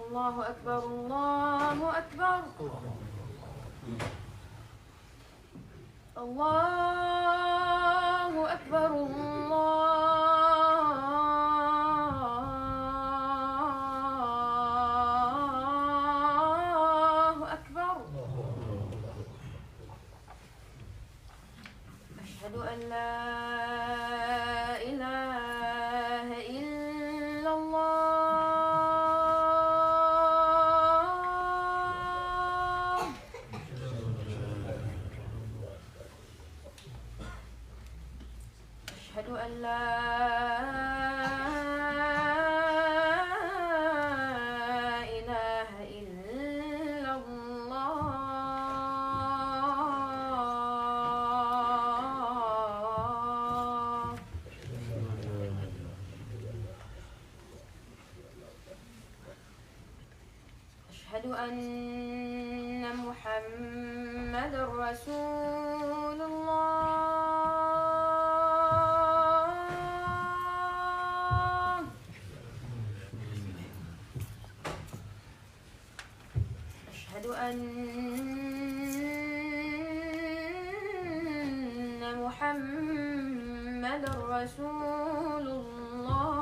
الله أكبر الله أكبر الله أكبر الله أكبر. أشهد أن لا إله إلا الله. أشهد أن لا إله إلا الله. أشهد أن محمدًا رسول الله. أشهد أن محمدًا رسول الله.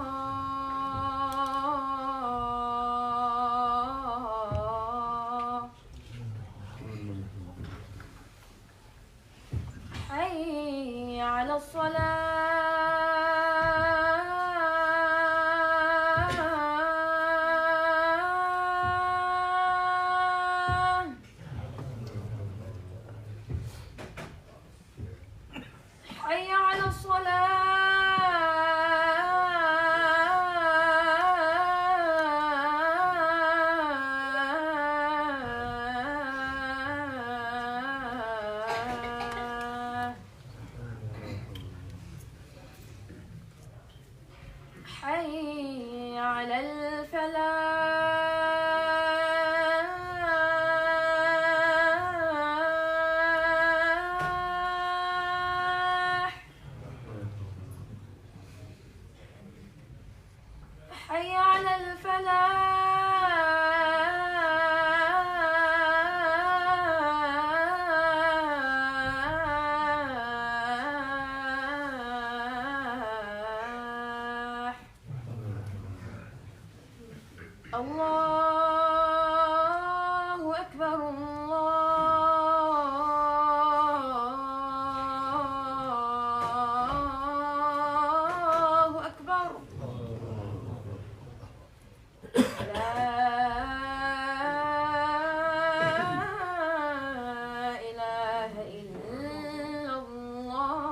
حي على الصلاة. حي على الصلاة. حي على الفلاح. حي على الفلاح. الله أكبر الله أكبر. لا إله إلا الله.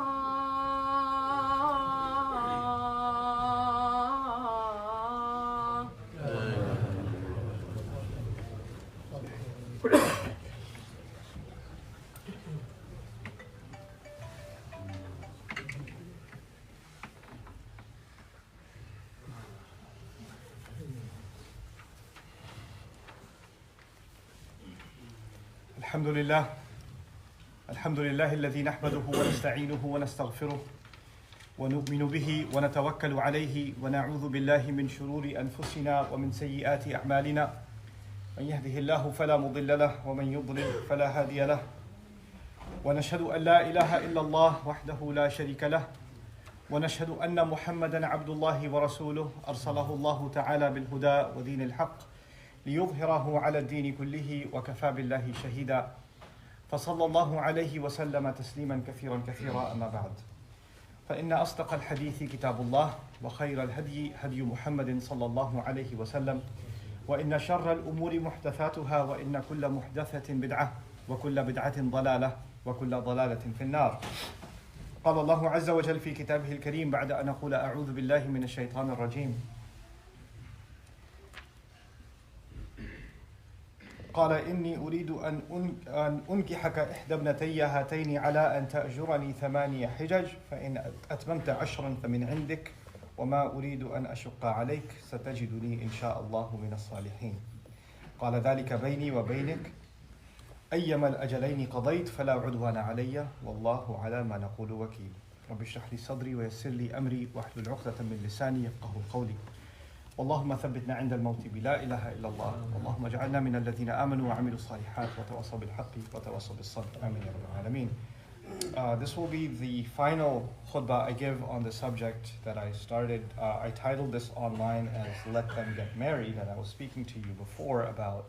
الحمد لله الذي نحمده ونستعينه ونستغفره ونؤمن به ونتوكل عليه ونعوذ بالله من شرور أنفسنا ومن سيئات أعمالنا. من يهده الله فلا مضل له ومن يضلل فلا هادي له. ونشهد أن لا إله إلا الله وحده لا شريك له. ونشهد أن محمدًا عبد الله ورسوله أرسله الله تعالى بالهدى ودين الحق ليظهره على الدين كله وكفى بالله شهيدا. فصلى الله عليه وسلم تسليما كثيرا أما بعد. فإن أصدق الحديث كتاب الله وخير الهدي هدي محمد صلى الله عليه وسلم وإن شر الأمور محدثاتها وإن كل محدثة بدعة وكل بدعة ضلالة وكل ضلالة في النار. قال الله عز وجل في كتابه الكريم بعد أن أقول أعوذ بالله من الشيطان الرجيم. قال إني أريد أن أنكحك إحدى ابنتي هاتين على أن تأجرني 8 حجج فإن أتممت 10 فمن عندك وما أريد أن أشق عليك ستجدني إن شاء الله من الصالحين. قال ذلك بيني وبينك أيما الأجلين قضيت فلا عدوان علي والله على ما نقول وكيل. رب اشرح لي صدري ويسر لي أمري واحلل عقدة من لساني يفقهوا قولي. اللهم ثبتنا عند الموت بلا إله إلا الله اللهم اجعلنا من الذين آمنوا وعملوا الصالحات وتواصوا بالحق وتواصوا بالصبر آمين يا رب العالمين. This will be the final khutbah I give on the subject that I started. I titled this online as Let Them Get Married, and I was speaking to you before about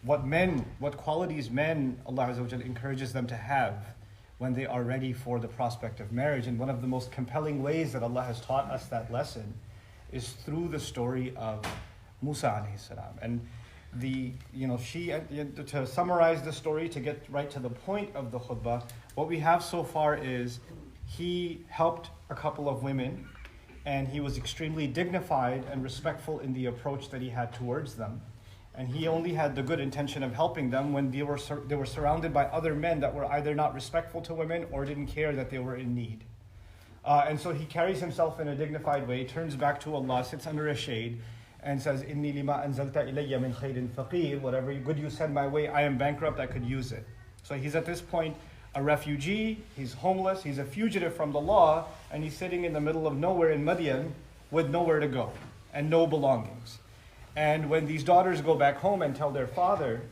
what qualities men, Allah Azza wa Jal encourages them to have when they are ready for the prospect of marriage. And one of the most compelling ways that Allah has taught us that lesson is through the story of Musa alayhi salam. And to summarize the story, to get right to the point of the khutbah, what we have so far is he helped a couple of women, and he was extremely dignified and respectful in the approach that he had towards them. And he only had the good intention of helping them when they were surrounded by other men that were either not respectful to women or didn't care that they were in need. And so he carries himself in a dignified way, turns back to Allah, sits under a shade, and says, Inni lima anzalta ilayya min khairin faqir, whatever good you send my way, I am bankrupt, I could use it. So he's at this point a refugee, he's homeless, he's a fugitive from the law, and he's sitting in the middle of nowhere in Madian with nowhere to go and no belongings. And when these daughters go back home and tell their father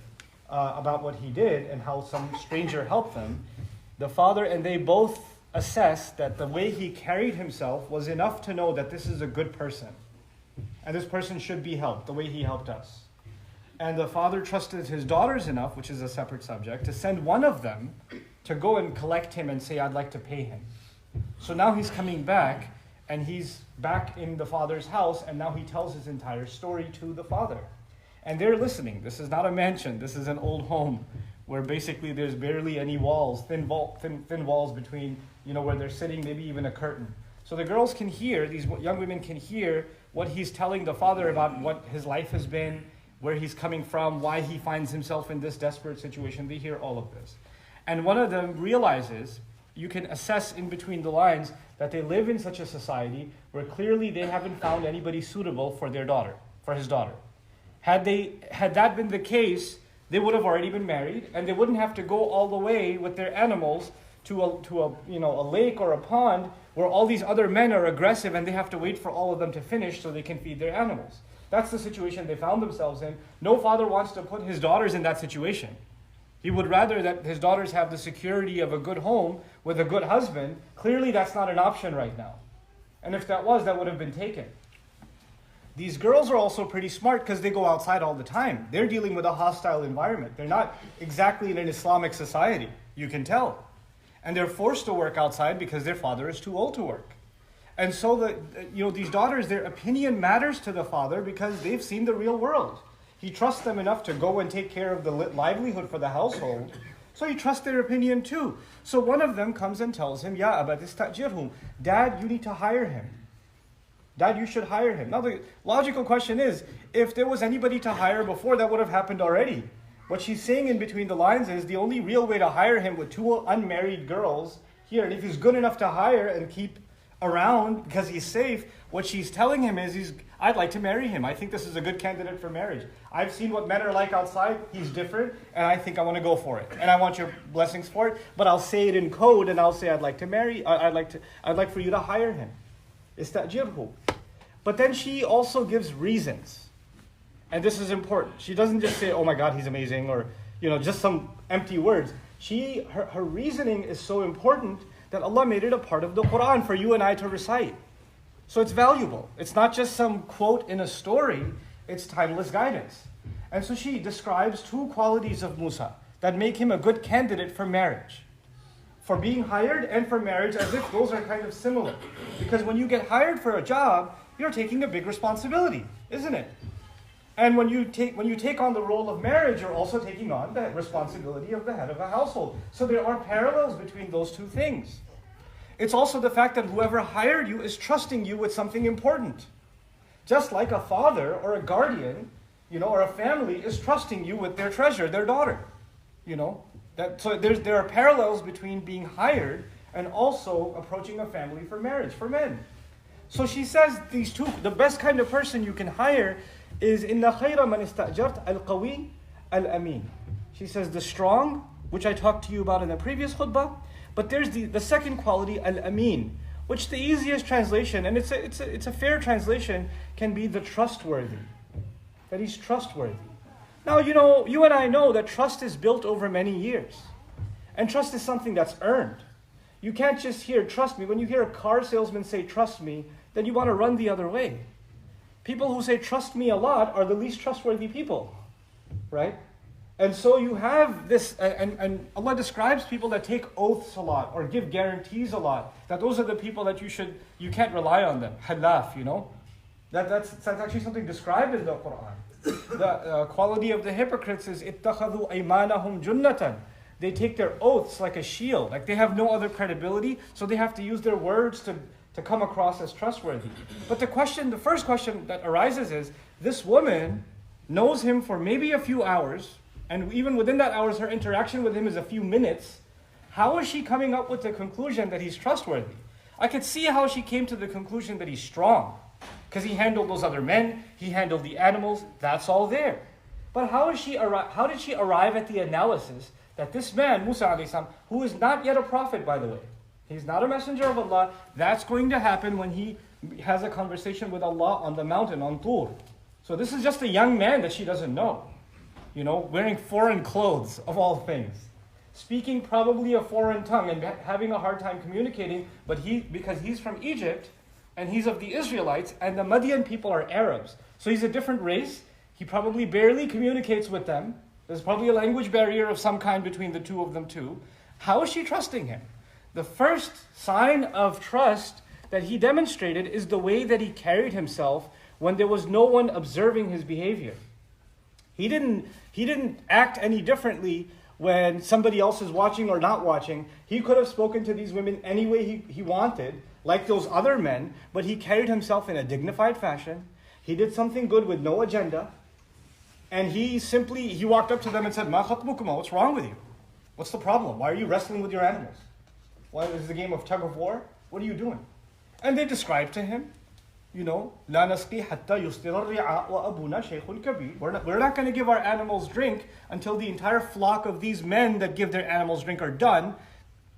about what he did and how some stranger helped them, the father and they both assess that the way he carried himself was enough to know that this is a good person. And this person should be helped the way he helped us. And the father trusted his daughters enough, which is a separate subject, to send one of them to go and collect him and say, I'd like to pay him. So now he's coming back, and he's back in the father's house, and now he tells his entire story to the father. And they're listening. This is not a mansion. This is an old home where basically there's barely any walls, thin walls between, where they're sitting, maybe even a curtain. So the girls can hear, these young women can hear what he's telling the father about what his life has been, where he's coming from, why he finds himself in this desperate situation. They hear all of this. And one of them realizes, you can assess in between the lines, that they live in such a society where clearly they haven't found anybody suitable for their daughter, for his daughter. Had that been the case, they would have already been married, and they wouldn't have to go all the way with their animals to a lake or a pond where all these other men are aggressive and they have to wait for all of them to finish so they can feed their animals. That's the situation they found themselves in. No father wants to put his daughters in that situation. He would rather that his daughters have the security of a good home with a good husband. Clearly that's not an option right now. And if that was, that would have been taken. These girls are also pretty smart because they go outside all the time. They're dealing with a hostile environment. They're not exactly in an Islamic society, you can tell. And they're forced to work outside because their father is too old to work. And so these daughters, their opinion matters to the father because they've seen the real world. He trusts them enough to go and take care of the livelihood for the household. So he trusts their opinion too. So one of them comes and tells him, Ya Aba istajirhum, Dad, you need to hire him. Dad, you should hire him. Now the logical question is, if there was anybody to hire before, that would have happened already. What she's saying in between the lines is the only real way to hire him with two unmarried girls here, and if he's good enough to hire and keep around because he's safe, what she's telling him is, I'd like to marry him. I think this is a good candidate for marriage. I've seen what men are like outside. He's different, and I think I want to go for it. And I want your blessings for it, but I'll say it in code, and I'll say I'd like to marry. I'd like for you to hire him. Istajirhu. But then she also gives reasons. And this is important. She doesn't just say, oh my God, he's amazing, or just some empty words. Her reasoning is so important that Allah made it a part of the Quran for you and I to recite. So it's valuable. It's not just some quote in a story, it's timeless guidance. And so she describes two qualities of Musa that make him a good candidate for marriage. For being hired and for marriage, as if those are kind of similar. Because when you get hired for a job, you're taking a big responsibility, isn't it? And when you take on the role of marriage, you're also taking on the responsibility of the head of a household. So there are parallels between those two things. It's also the fact that whoever hired you is trusting you with something important. Just like a father or a guardian, or a family is trusting you with their treasure, their daughter. So there are parallels between being hired and also approaching a family for marriage, for men. So she says these two, the best kind of person you can hire is inna khayra man istajart al-qawi al-amin. She says the strong, which I talked to you about in the previous khutbah, but there's the second quality, al-amin, which the easiest translation, and it's a fair translation, can be the trustworthy. That he's trustworthy. Now, you and I know that trust is built over many years. And trust is something that's earned. You can't just hear, trust me. When you hear a car salesman say, trust me, then you want to run the other way. People who say, trust me a lot are the least trustworthy people, right? And so you have this, and Allah describes people that take oaths a lot or give guarantees a lot, that those are the people that you can't rely on them. Halaf, That's actually something described in the Quran. The quality of the hypocrites is اتَّخَذُوا أَيْمَانَهُمْ جُنَّةً. They take their oaths like a shield. Like they have no other credibility, so they have to use their words to come across as trustworthy. But the first question that arises is, this woman knows him for maybe a few hours, and even within that hours, her interaction with him is a few minutes. How is she coming up with the conclusion that he's trustworthy? I could see how she came to the conclusion that he's strong, because he handled those other men, he handled the animals, that's all there. But how did she arrive at the analysis that this man, Musa alayhi salam, who is not yet a prophet, by the way, he's not a messenger of Allah, that's going to happen when he has a conversation with Allah on the mountain, on Tur. So this is just a young man that she doesn't know. Wearing foreign clothes, of all things. Speaking probably a foreign tongue and having a hard time communicating, but because he's from Egypt, and he's of the Israelites, and the Madian people are Arabs. So he's a different race. He probably barely communicates with them. There's probably a language barrier of some kind between the two of them too. How is she trusting him? The first sign of trust that he demonstrated is the way that he carried himself when there was no one observing his behavior. He didn't act any differently when somebody else is watching or not watching. He could have spoken to these women any way he wanted, like those other men, but he carried himself in a dignified fashion. He did something good with no agenda. And he walked up to them and said, "Ma khatbukuma, what's wrong with you? What's the problem? Why are you wrestling with your animals? Why is the game of tug of war? What are you doing?" And they described to him, "La nasqi hatta yusdira ar-ri'a wa abuna shaykhun kabir." We're not going to give our animals drink until the entire flock of these men that give their animals drink are done,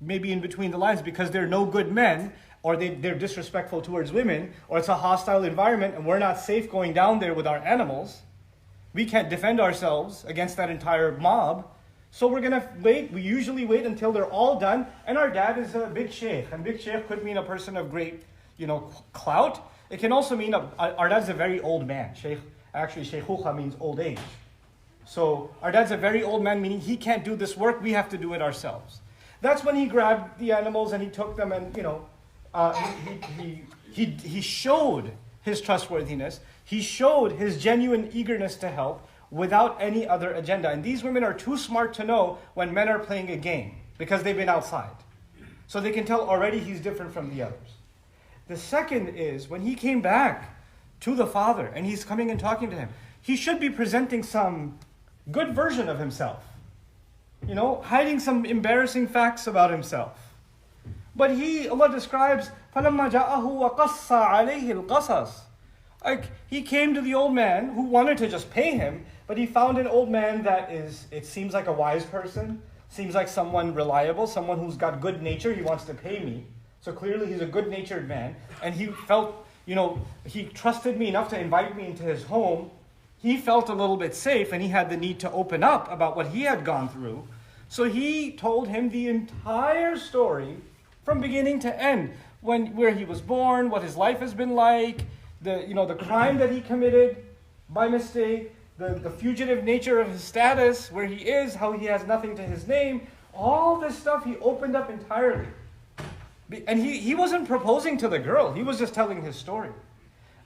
maybe in between the lines, because they're no good men, or they're disrespectful towards women, or it's a hostile environment and we're not safe going down there with our animals. We can't defend ourselves against that entire mob. So we're going to wait. We usually wait until they're all done. And our dad is a big sheikh. And big sheikh could mean a person of great, clout. It can also mean our dad's a very old man. Actually, sheikhucha means old age. So our dad's a very old man, meaning he can't do this work. We have to do it ourselves. That's when he grabbed the animals and he took them and, he showed his trustworthiness. He showed his genuine eagerness to help without any other agenda. And these women are too smart to know when men are playing a game because they've been outside. So they can tell already he's different from the others. The second is when he came back to the father and he's coming and talking to him, he should be presenting some good version of himself. Hiding some embarrassing facts about himself. But Allah describes, فَلَمَّا جَاءَهُ وَقَصَّ عَلَيْهِ الْقَصَصِ. He came to the old man who wanted to just pay him, but he found an old man that it seems like a wise person, seems like someone reliable, someone who's got good nature, he wants to pay me. So clearly he's a good-natured man, and he felt, he trusted me enough to invite me into his home. He felt a little bit safe, and he had the need to open up about what he had gone through. So he told him the entire story from beginning to end, where he was born, what his life has been like, the crime that he committed by mistake, the fugitive nature of his status, where he is, how he has nothing to his name, all this stuff he opened up entirely. And he wasn't proposing to the girl, he was just telling his story.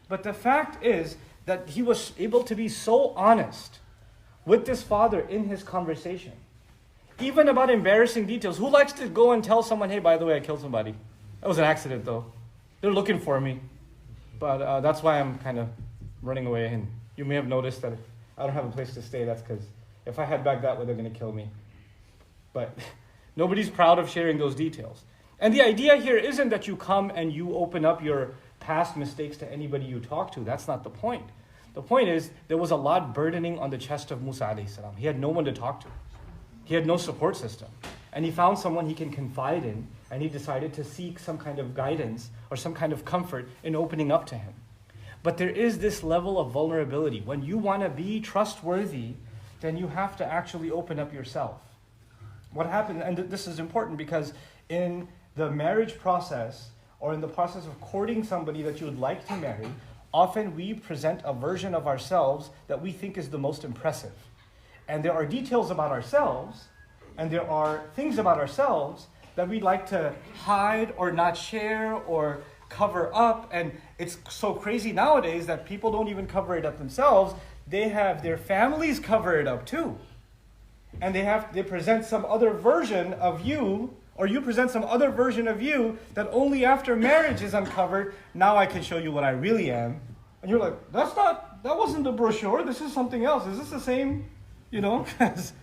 But the fact is that he was able to be so honest with this father in his conversation. Even about embarrassing details. Who likes to go and tell someone, "Hey, by the way, I killed somebody. That was an accident though. They're looking for me. But that's why I'm kind of running away. And you may have noticed that I don't have a place to stay. That's because if I head back that way, they're going to kill me." But nobody's proud of sharing those details. And the idea here isn't that you come and you open up your past mistakes to anybody you talk to. That's not the point. The point is there was a lot burdening on the chest of Musa alayhi He had no one to talk to. He had no support system. And he found someone he can confide in and he decided to seek some kind of guidance or some kind of comfort in opening up to him. But there is this level of vulnerability. When you want to be trustworthy, then you have to actually open up yourself. What happens, and this is important because in the marriage process or in the process of courting somebody that you would like to marry, often we present a version of ourselves that we think is the most impressive. And there are details about ourselves, and there are things about ourselves that we'd like to hide or not share or cover up. And it's so crazy nowadays that people don't even cover it up themselves. They have their families cover it up too. And they present some other version of you, or you present some other version of you that only after marriage is uncovered. Now I can show you what I really am. And you're like, that wasn't the brochure. This is something else. Is this the same? Because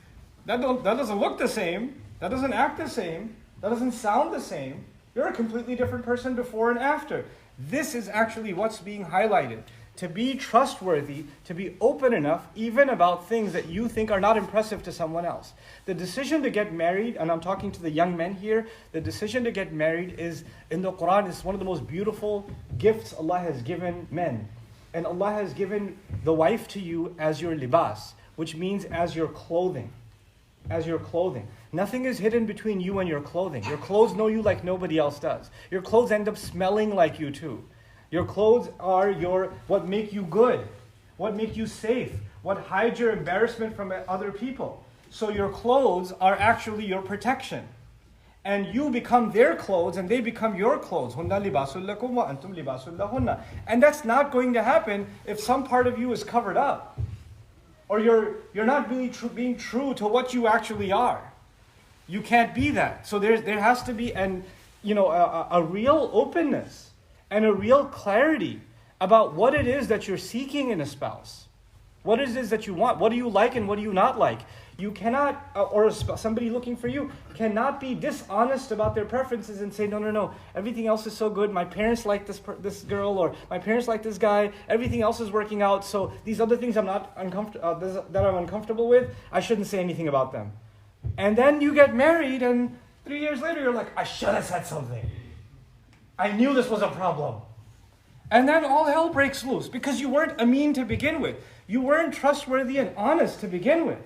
that doesn't look the same. That doesn't act the same. That doesn't sound the same. You're a completely different person before and after. This is actually what's being highlighted. To be trustworthy, to be open enough, even about things that you think are not impressive to someone else. The decision to get married, and I'm talking to the young men here, the decision to get married is, in the Quran, is one of the most beautiful gifts Allah has given men. And Allah has given the wife to you as your libas, which means as your clothing. As your clothing. Nothing is hidden between you and your clothing. Your clothes know you like nobody else does. Your clothes end up smelling like you too. Your clothes are what make you good, what make you safe, what hide your embarrassment from other people. So your clothes are actually your protection. And you become their clothes and they become your clothes. And that's not going to happen if some part of you is covered up. Or you're not really being true to what you actually are. You can't be that. So there has to be a real openness and a real clarity about what it is that you're seeking in a spouse. What it is that you want. What do you like and what do you not like? You cannot, somebody looking for you, cannot be dishonest about their preferences and say, no, everything else is so good. My parents like this girl, or my parents like this guy. Everything else is working out. So these other things that I'm uncomfortable with, I shouldn't say anything about them. And then you get married, and 3 years later, you're like, I should have said something. I knew this was a problem. And then all hell breaks loose because you weren't ameen to begin with. You weren't trustworthy and honest to begin with.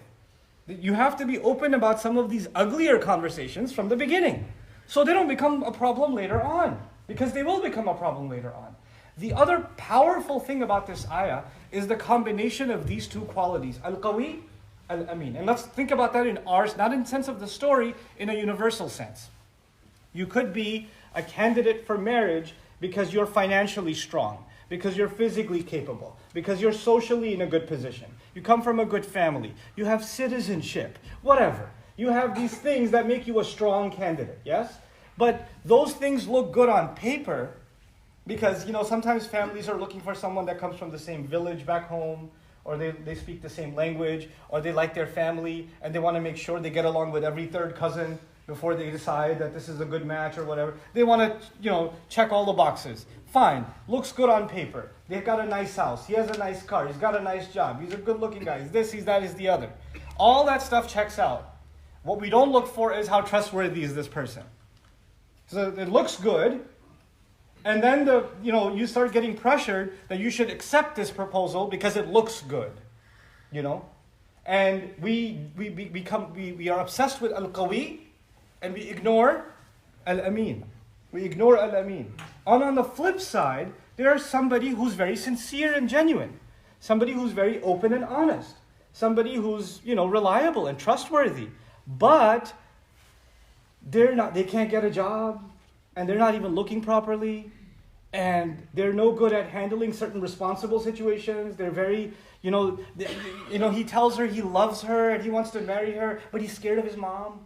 You have to be open about some of these uglier conversations from the beginning, so they don't become a problem later on, because they will become a problem later on. The other powerful thing about this ayah is the combination of these two qualities, al-qawi, al-amin. And let's think about that in ours, not in the sense of the story, in a universal sense. You could be a candidate for marriage because you're financially strong, because you're physically capable, because you're socially in a good position. You come from a good family. You have citizenship, whatever. You have these things that make you a strong candidate, yes? But those things look good on paper because, sometimes families are looking for someone that comes from the same village back home, or they speak the same language, or they like their family, and they want to make sure they get along with every third cousin before they decide that this is a good match or whatever. They want to, check all the boxes. Fine. Looks good on paper. They've got a nice house. He has a nice car. He's got a nice job. He's a good-looking guy. He's this, he's that, he's the other. All that stuff checks out. What we don't look for is how trustworthy is this person. So it looks good. And then you start getting pressured that you should accept this proposal because it looks good. And we are obsessed with al-qawi, and we ignore al-amin. We ignore al-amin. On the flip side, there is somebody who's very sincere and genuine. Somebody who's very open and honest. Somebody who's, reliable and trustworthy. But they can't get a job, and they're not even looking properly, and they're no good at handling certain responsible situations. They're very, he tells her he loves her and he wants to marry her, but he's scared of his mom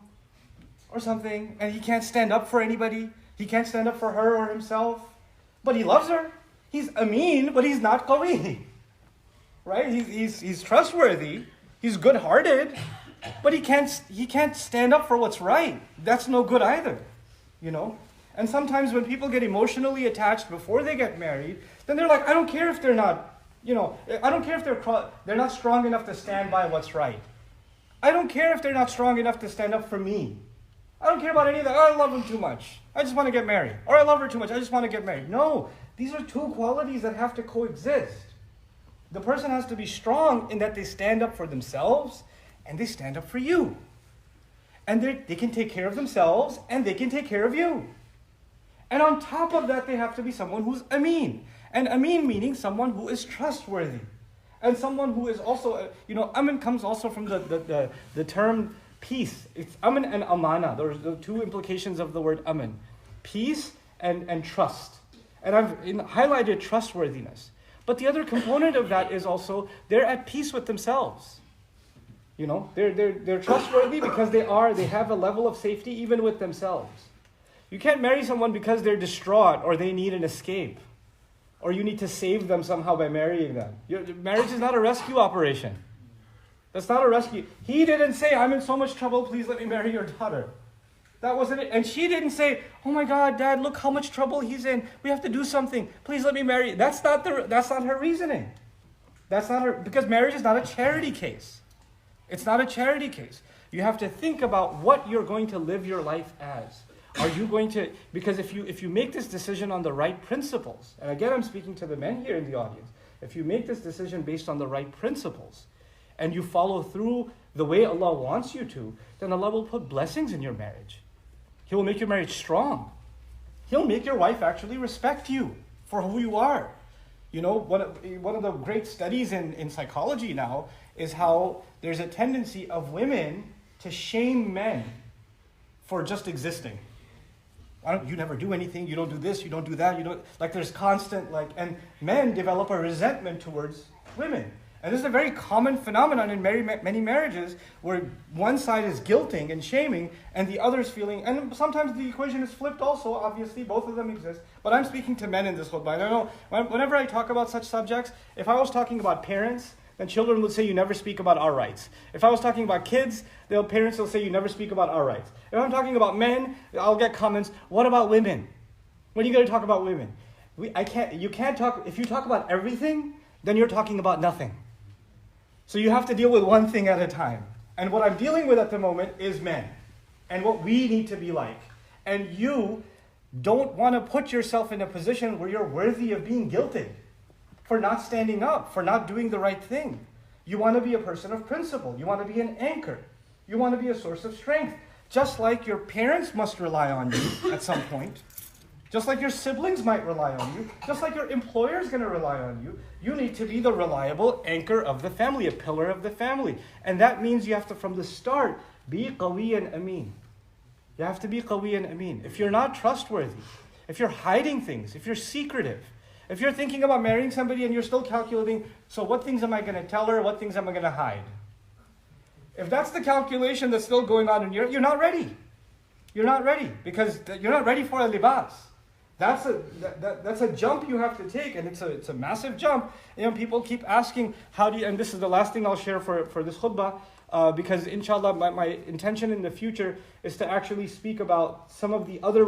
or something, and he can't stand up for anybody. He can't stand up for her or himself, but he loves her. He's ameen, but he's not qawi, right? He's trustworthy. He's good-hearted, but he can't stand up for what's right. That's no good either, And sometimes when people get emotionally attached before they get married, then they're like, I don't care if they're not, I don't care if they're not strong enough to stand by what's right. I don't care if they're not strong enough to stand up for me. I don't care about any of that. Oh, I love him too much. I just want to get married. Or I love her too much. I just want to get married. No, these are two qualities that have to coexist. The person has to be strong in that they stand up for themselves and they stand up for you. And they can take care of themselves and they can take care of you. And on top of that, they have to be someone who's ameen. And ameen meaning someone who is trustworthy. And someone who is also, amin comes also from the term peace. It's amin and amana. Those are the two implications of the word amin. Peace and trust. And I've highlighted trustworthiness. But the other component of that is also they're at peace with themselves. They're trustworthy because they have a level of safety even with themselves. You can't marry someone because they're distraught or they need an escape. Or you need to save them somehow by marrying them. Marriage is not a rescue operation. That's not a rescue. He didn't say, I'm in so much trouble, please let me marry your daughter. That wasn't it. And she didn't say, oh my God, Dad, look how much trouble he's in. We have to do something. Please let me marry. That's not her reasoning. That's not her, because marriage is not a charity case. It's not a charity case. You have to think about what you're going to live your life as. Are you going to, because if you make this decision on the right principles, and again I'm speaking to the men here in the audience, if you make this decision based on the right principles, and you follow through the way Allah wants you to, then Allah will put blessings in your marriage. He will make your marriage strong. He'll make your wife actually respect you for who you are. One of the great studies in psychology now is how there's a tendency of women to shame men for just existing. You never do anything, you don't do this, you don't do that, there's constant, and men develop a resentment towards women. And this is a very common phenomenon in many marriages where one side is guilting and shaming and the other is feeling, and sometimes the equation is flipped also, obviously, both of them exist. But I'm speaking to men in this khutbah. I know whenever I talk about such subjects, if I was talking about parents, then children would say, you never speak about our rights. If I was talking about kids, parents will say, you never speak about our rights. If I'm talking about men, I'll get comments, what about women? When are you going to talk about women? You can't talk, if you talk about everything, then you're talking about nothing. So you have to deal with one thing at a time. And what I'm dealing with at the moment is men. And what we need to be like. And you don't want to put yourself in a position where you're worthy of being guilted for not standing up, for not doing the right thing. You want to be a person of principle. You want to be an anchor. You want to be a source of strength. Just like your parents must rely on you at some point. Just like your siblings might rely on you. Just like your employer is going to rely on you. You need to be the reliable anchor of the family, a pillar of the family. And that means you have to, from the start, be qawi and ameen. You have to be qawi and ameen. If you're not trustworthy, if you're hiding things, if you're secretive, if you're thinking about marrying somebody and you're still calculating, so what things am I going to tell her, what things am I going to hide? If that's the calculation that's still going on in you're not ready. You're not ready because you're not ready for a libas. That's a jump you have to take, and it's a massive jump. People keep asking, how do you, and this is the last thing I'll share for this khutbah, because inshallah my intention in the future is to actually speak about some of the other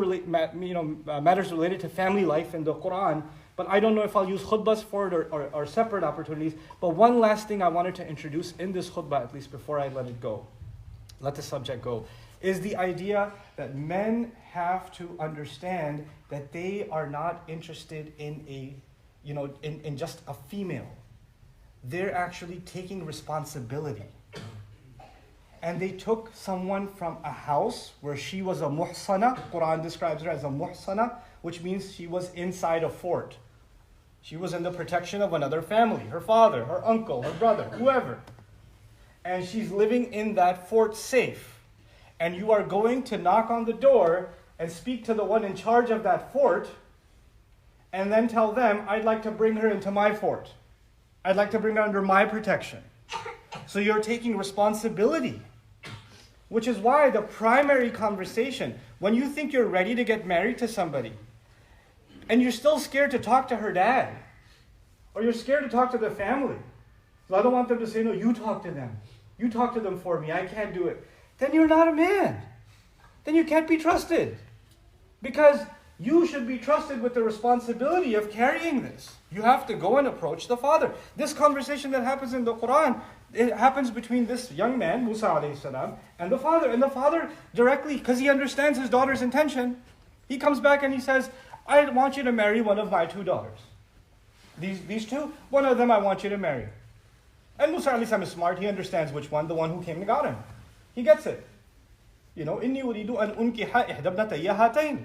matters related to family life in the Quran. But I don't know if I'll use khutbahs for it or separate opportunities. But one last thing I wanted to introduce in this khutbah, at least before I let the subject go, is the idea that men have to understand that they are not interested in in just a female. They're actually taking responsibility. And they took someone from a house where she was a muhsana. Quran describes her as a muhsana, which means she was inside a fort. She was in the protection of another family, her father, her uncle, her brother, whoever. And she's living in that fort safe. And you are going to knock on the door and speak to the one in charge of that fort and then tell them, I'd like to bring her into my fort. I'd like to bring her under my protection. So you're taking responsibility, which is why the primary conversation, when you think you're ready to get married to somebody, and you're still scared to talk to her dad, or you're scared to talk to the family, so I don't want them to say, no, you talk to them. You talk to them for me. I can't do it. Then you're not a man. Then you can't be trusted. Because You should be trusted with the responsibility of carrying this. You have to go and approach the father. This conversation that happens in the Quran, it happens between this young man, Musa alayhi salam, and the father. And the father directly, because he understands his daughter's intention, he comes back and he says, I want you to marry one of my 2 daughters. These two, one of them I want you to marry. And Musa alayhi salam is smart, he understands which one, the one who came and got him. He gets it. You know, إِنِّي أُرِيدُ أَنْ أُنْكِحَ إِحْدَى ابْنَتَيَّ هَاتَيْنِ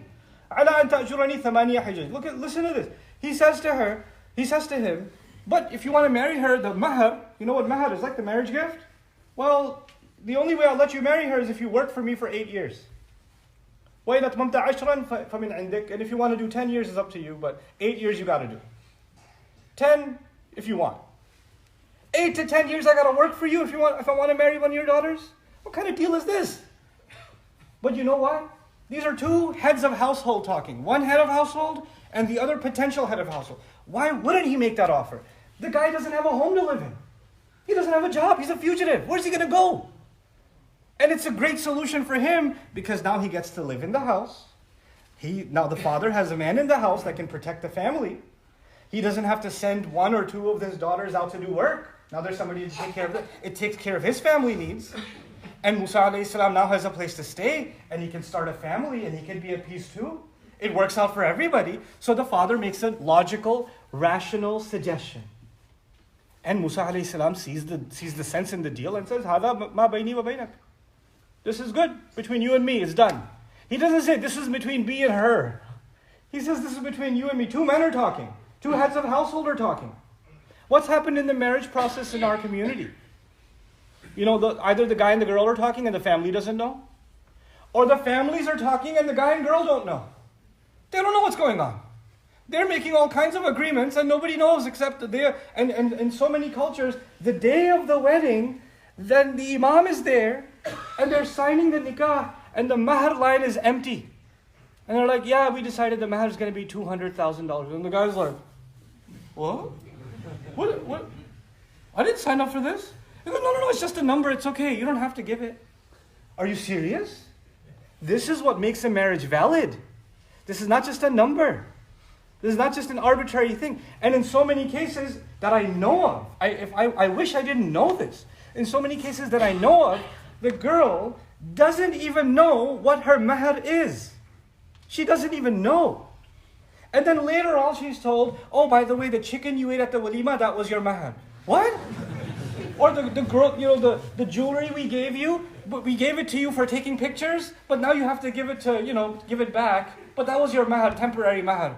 عَلَىٰ أَنْ تَأْجُرَنِي ثَمَانِيَ حِجَجٍ. Listen to this. He says to him, but if you want to marry her, the mahar, you know what mahar is, like the marriage gift? Well, the only way I'll let you marry her is if you work for me for 8 years. وَإِنْ أَتْمَمْتَ عَشْرًا فَمِنْ عِنْدِكَ. And if you want to do 10 years, it's up to you, but 8 years you got to do. 10 if you want. 8 to 10 years I got to work for you if I want to marry one of your daughters? What kind of deal is this? But you know what? These are 2 heads of household talking. One head of household and the other potential head of household. Why wouldn't he make that offer? The guy doesn't have a home to live in. He doesn't have a job. He's a fugitive. Where's he going to go? And it's a great solution for him because now he gets to live in the house. Now the father has a man in the house that can protect the family. He doesn't have to send 1 or 2 of his daughters out to do work. Now there's somebody to take care of it. It takes care of his family needs. And Musa alayhi salam now has a place to stay, and he can start a family, and he can be at peace too. It works out for everybody. So the father makes a logical, rational suggestion. And Musa alayhi salam sees the sense in the deal and says, هَذَا مَا بَيْنِي وَبَيْنَكَ. This is good. Between you and me, it's done. He doesn't say, this is between me and her. He says, this is between you and me. 2 men are talking. 2 heads of household are talking. What's happened in the marriage process in our community? You know, either the guy and the girl are talking and the family doesn't know, or the families are talking and the guy and girl don't know. They don't know what's going on. They're making all kinds of agreements and nobody knows except that they are, and in so many cultures, the day of the wedding, then the imam is there and they're signing the nikah and the mahar line is empty. And they're like, yeah, we decided the mahar is going to be $200,000. And the guy's like, what? What? I didn't sign up for this. He goes, no, it's just a number. It's okay. You don't have to give it. Are you serious? This is what makes a marriage valid. This is not just a number. This is not just an arbitrary thing. And in so many cases that I know of, I wish I didn't know this. In so many cases that I know of, the girl doesn't even know what her mahar is. She doesn't even know. And then later on she's told, oh, by the way, the chicken you ate at the walima, that was your mahar. What? Or the girl, you know, the jewelry we gave you, but we gave it to you for taking pictures, but now you have to give it to, give it back. But that was your mahar, temporary mahar,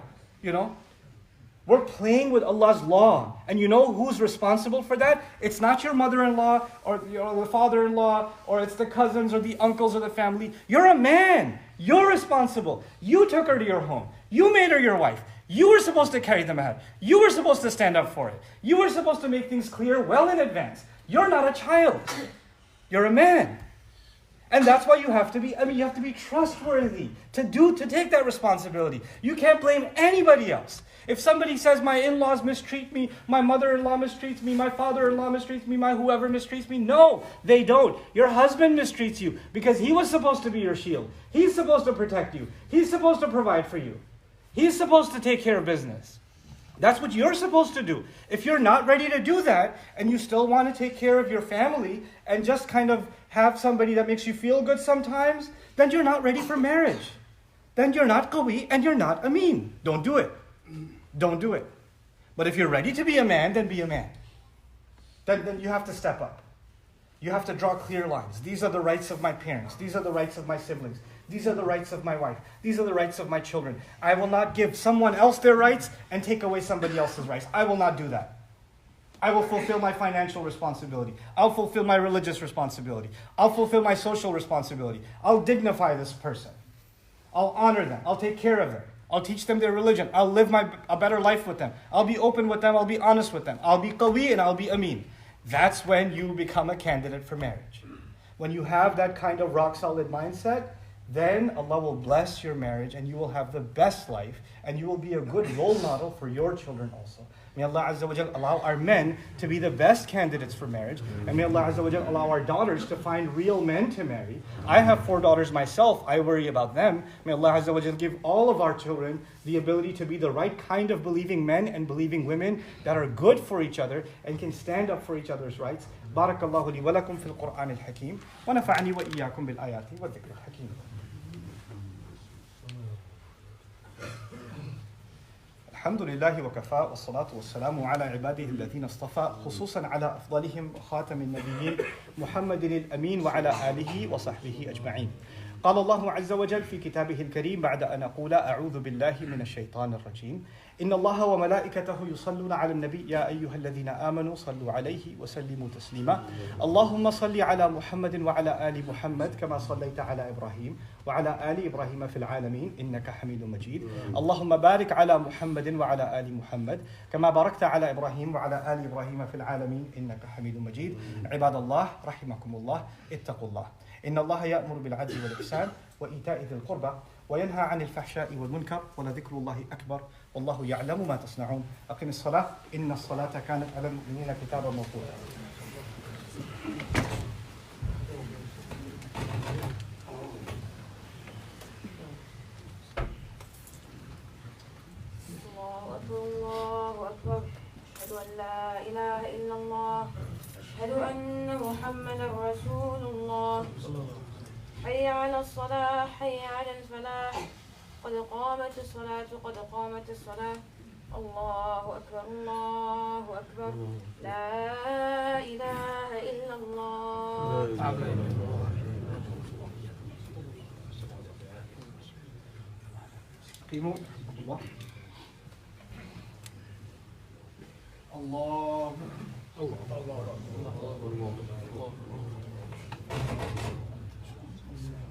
We're playing with Allah's law. And you know who's responsible for that? It's not your mother-in-law or the father-in-law or it's the cousins or the uncles or the family. You're a man. You're responsible. You took her to your home. You made her your wife. You were supposed to carry the mahar. You were supposed to stand up for it. You were supposed to make things clear well in advance. You're not a child. You're a man. And that's why you have to be trustworthy to take that responsibility. You can't blame anybody else. If somebody says my in-laws mistreat me, my mother-in-law mistreats me, my father-in-law mistreats me, my whoever mistreats me, no, they don't. Your husband mistreats you because he was supposed to be your shield. He's supposed to protect you. He's supposed to provide for you. He's supposed to take care of business. That's what you're supposed to do. If you're not ready to do that, and you still want to take care of your family, and just kind of have somebody that makes you feel good sometimes, then you're not ready for marriage. Then you're not qawi, and you're not amin. Don't do it. Don't do it. But if you're ready to be a man, then be a man. Then you have to step up. You have to draw clear lines. These are the rights of my parents. These are the rights of my siblings. These are the rights of my wife. These are the rights of my children. I will not give someone else their rights and take away somebody else's rights. I will not do that. I will fulfill my financial responsibility. I'll fulfill my religious responsibility. I'll fulfill my social responsibility. I'll dignify this person. I'll honor them. I'll take care of them. I'll teach them their religion. I'll live a better life with them. I'll be open with them. I'll be honest with them. I'll be qawi and I'll be amin. That's when you become a candidate for marriage. When you have that kind of rock-solid mindset, then Allah will bless your marriage and you will have the best life and you will be a good role model for your children also. May Allah Azza wa Jal allow our men to be the best candidates for marriage. And may Allah Azza wa Jal allow our daughters to find real men to marry. I have 4 daughters myself. I worry about them. May Allah Azza wa Jal give all of our children the ability to be the right kind of believing men and believing women that are good for each other and can stand up for each other's rights. بارك الله لي ولكم في القرآن الحكيم ونفعني وإياكم بالآيات والذكر الحكيم. الحمد لله وكفى والصلاة والسلام على عباده الذين اصطفى خصوصا على أفضلهم خاتم النبيين محمد الأمين وعلى آله وصحبه أجمعين. قال الله عز وجل في كتابه الكريم بعد أن أقول أعوذ بالله من الشيطان الرجيم إن الله وملائكته يصلون على النبي يا أيها الذين آمنوا صلوا عليه وسلموا تسليما اللهم صل على محمد وعلى آل محمد كما صليت على إبراهيم وعلى آل إبراهيم في العالمين إنك حميد مجيد اللهم بارك على محمد وعلى آل محمد كما باركت على إبراهيم وعلى آل إبراهيم في العالمين إنك حميد مجيد. عباد الله رحمكم الله اتقوا الله إن الله يأمر بالعدل والإحسان وإيتاء ذي القربى وينهى عن الفحشاء والمنكر ولذكر الله أكبر والله يعلم ما تصنعون. أقم الصلاة إن الصلاة كانت على المؤمنين كتابا موقوتا. الله أكبر أشهد أن لا إله إلا الله أشهد أن محمدا رسول الله حي على الصلاة حي على الفلاح قد قامت الصلاة قد قامت الصلاة الله أكبر الله أكبر لا إله إلا الله. قيموا الله الله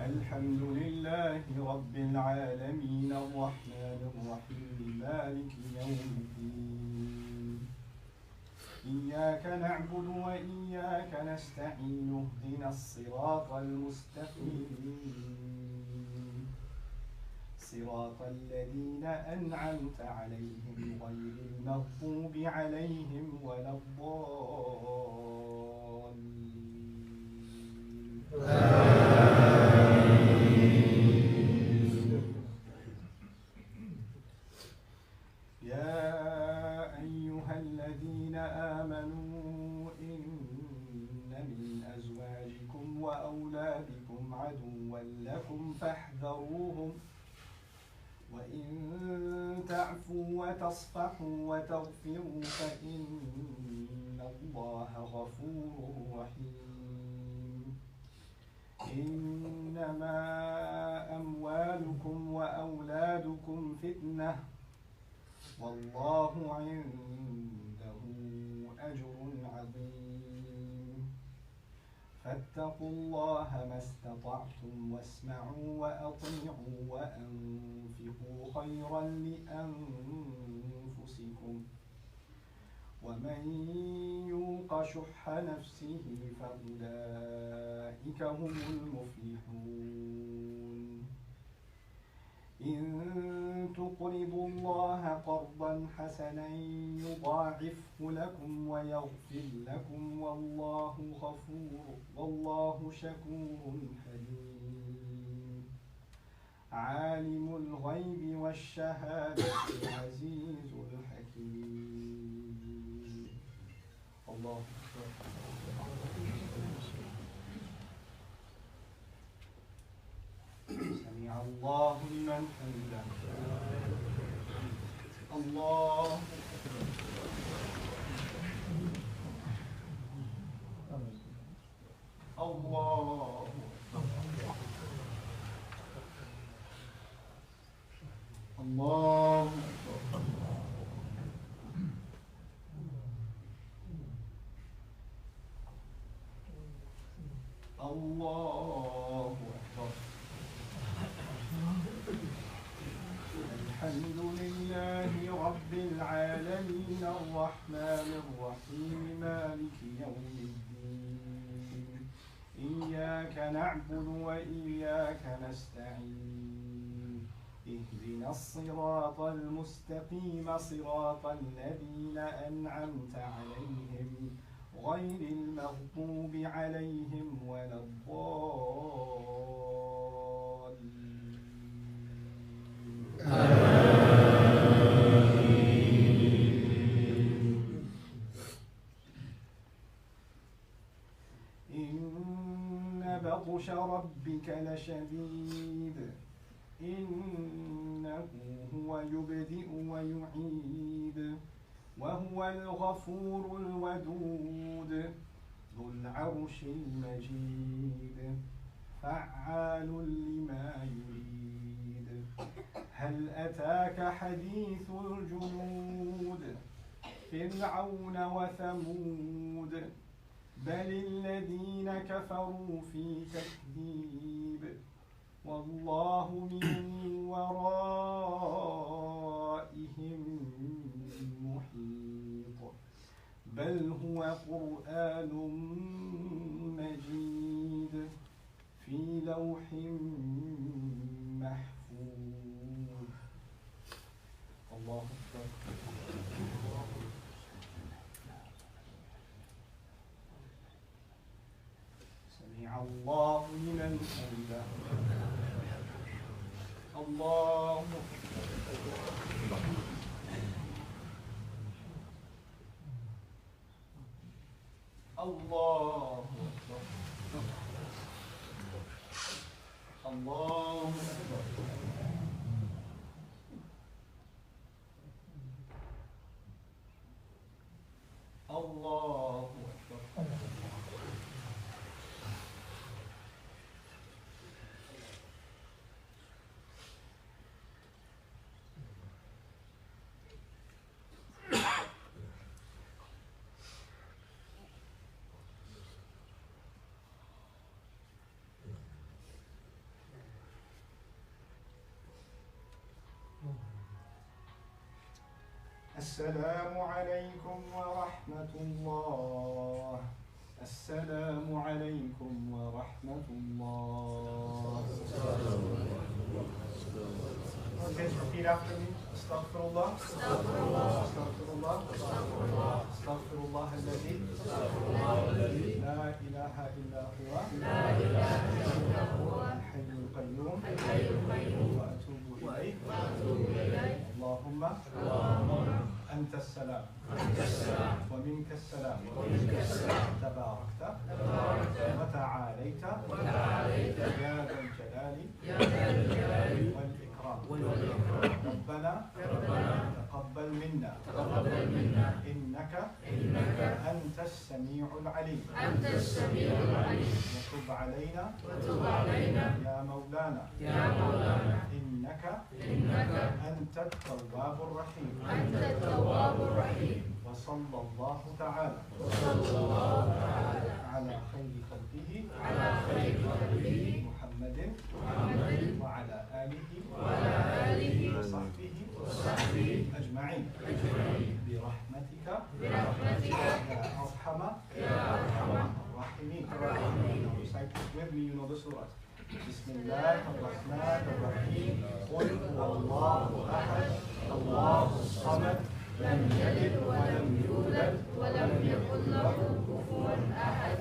الحمد لله رب العالمين الرحمن الرحيم مالك يوم الدين إياك نعبد وإياك نستعين اهدنا الصراط المستقيم صراط الذين أنعمت عليهم غير المغضوب عليهم ولا الضالين. يا أيها الذين آمنوا إن من أزواجكم وأولادكم عدوا لكم فاحذروهم وإن تعفوا وتصفحوا وتغفروا فإن الله غفور رحيم. إنما أموالكم وأولادكم فتنة والله عنده أجر عظيم. فاتقوا الله ما استطعتم واسمعوا وأطيعوا وأنفقوا خيرا لأنفسكم ومن يوق شح نفسه فأولئك هم المفلحون. إن تقرضوا الله قرضا حسنا يضاعفه لكم ويغفر لكم والله شكور حليم. عالم الغيب والشهادة العزيز الحكيم. الله أكبر. سمع الله لمن حمده. الله الله الله الله أكبر. الحمد لله رب العالمين الرحمن الرحيم مالك يوم الدين إياك نعبد وإياك نستعين اهدنا الصراط المستقيم صراط الذين أنعمت عليهم غير المغضوب عليهم ولا الضالين. إن بطش ربك لشديد إنه هو يبدئ ويعيد وهو الغفور الودود ذو العرش المجيد فعال لما يريد. هل أتاك حديث الجنود فرعون وثمود بل الذين كفروا في تكذيب والله من ورائهم محيط. بل هو قرآن مجيد في لوح محفوظ. الله أكبر. سمع الله لمن حمده. الله الله الله الله السلام عليكم ورحمة الله. السلام عليكم ورحمة الله. Please repeat after me. Astaghfirullah. Astaghfirullah. Astaghfirullah. Astaghfirullah. Astaghfirullah الذي لا إله إلا هو الحي القيوم وأتوب إليه. اللهم أنت السلام ومنك السلام تباركت وتعاليت يا ذا الجلال والإكرام. ربنا تقبل منا إنك أنت السميع العليم وتب علينا يا مولانا إنك أنت التواب الرحيم. وصلى الله تعالى على خير خلقه محمد وعلى آله وصحبه أجمعين برحمتك يا أرحم الراحمين. Recite this with me, you know the surah. بسم الله الرحمن الرحيم. قل هو الله أحد الله الصمد لم يلد ولم يولد ولم يكن له كفوا أحد.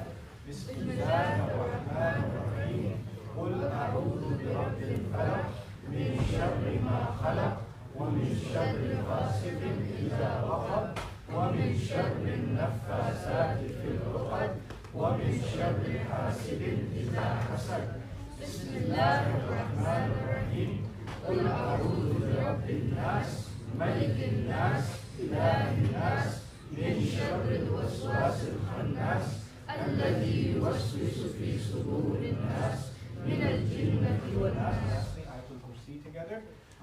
بسم الله الرحمن الرحيم. قل أعوذ برب الفلق من شر ما خلق ومن شر غاسق إذا وقب ومن شر النفاثات في العقد ومن شر حاسد إذا حسد. بسم الله الرحمن الرحيم. قل أعوذ برب الناس ملك الناس إله الناس من شر الوسواس الخناس الذي يوسوس في صدور الناس من الجنة والناس.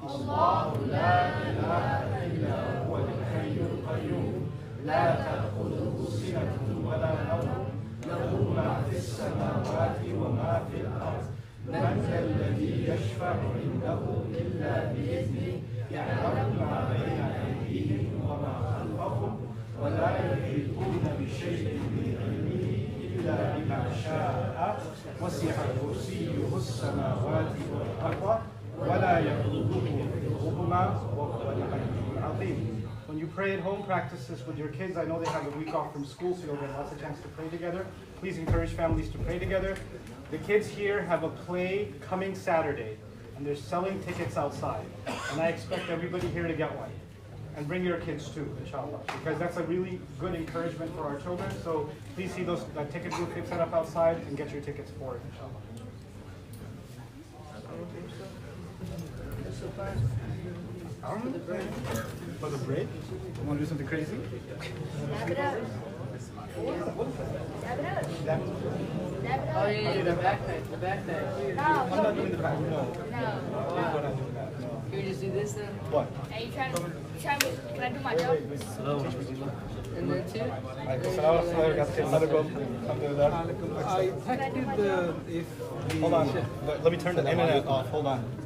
الله لا إله إلا هو الحي القيوم لا تأخذه سنة ولا نوم له ما في السماوات وما في الأرض. من ذا الذي يشفع عنده إلا بإذنه يعلم ما بين أيديهم وما خلفهم ولا يحيطون بشيء من علمه إلا بما شاء. وسع كرسيه السماوات والأرض ولا يؤوده حفظهما وهو العلي العظيم. When you pray at home, practice this with your kids. I know they have a week off from school, so you'll get lots of chance to pray together. Please encourage families to pray together. The kids here have a play coming Saturday, and they're selling tickets outside. And I expect everybody here to get one. And bring your kids too, inshallah, because that's a really good encouragement for our children. So please see that ticket booth they've set up outside and get your tickets for it, inshallah. For the break? You want to do something crazy? Dab it up. Dab it up. That, Oh, yeah, the backpack, the backpack. I'm not doing the back, no. No. Please don't do that, no. Can we just do this then? What? Hey, you trying to, can I do my job? And then two? I I texted if the Hold on, let me turn the internet off, hold on.